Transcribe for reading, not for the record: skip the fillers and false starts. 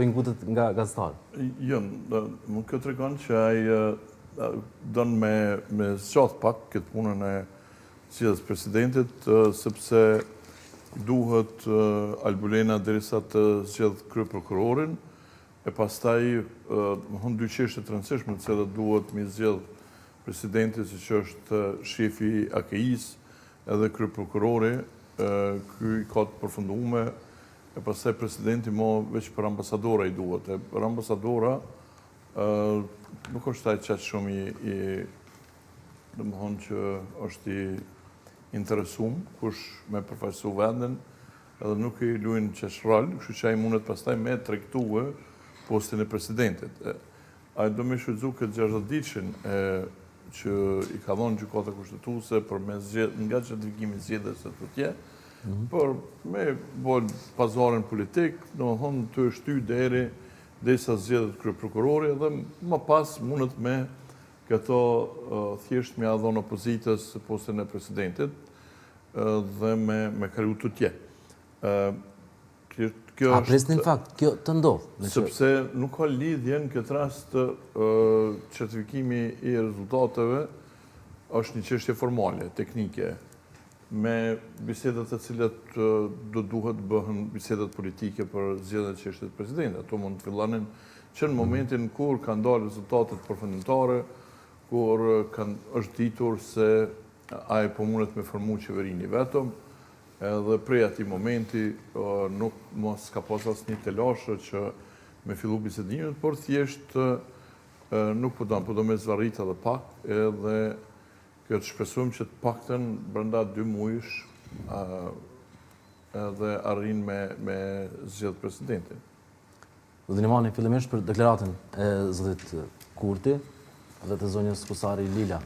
po i ngutet nga gazetar. Jo, më këtë tregon që ai don me zgjat pak këtë punën e zgjedhjes presidentit, sepse duhet Albulena derisa të zgjedh kryeprokurorin, e pastaj më dy çështje të rëndësishme të cilat duhet mi zgjedh presidenti, siç është shefi i AKI-s edhe kryeprokurori, ky ka të përfunduar, e pastaj presidenti veç për ambasadora i duhet. Për ambasadora nuk është ai çaq shumë i domethënë që është i interesum, kush me përfaqësu vendin, edhe nuk i luajn çesh rol, kështu që ai mundet pastaj me tregtue postin e presidentit. Ai do me shfrytëzu këtë 60 ditëshin që i ka dhënë gjykata kushtetuese për nga certifikimi i zgjedhjes së tutje, por me bol pazarin politik, domethënë të shty deri derisa zgjedhet kryeprokurori dhe më pas mundet me këto thjesht me dhënë opozitës postin e presidentit dhe me kriju tutje. A presni në fakt, kjo të ndodh? Sepse nuk ka lidhje në këtë rast certifikimi i rezultateve është një çështje formale, teknike, me bisedat të cilat do duhet bëhen bisedat politike për zgjedhjen e çështjes presidentit. Ato mund të fillonin që në momentin kur kanë dalë rezultatet përfundimtare, kur është ditur se ai po mundet me formu qeverinë i vetëm, edhe prej atij momenti nuk mos ka pas asnjë telashe që me fillu bisedimet, por thjesht nuk po do me zvarrit edhe pak, edhe kjo të shpresojmë që të paktën brenda 2 muajsh edhe arrin me zgjedh presidentin. Do Nimani, fillimisht për deklaratën e zotrit Kurti dhe të zonjës Kusari Lila.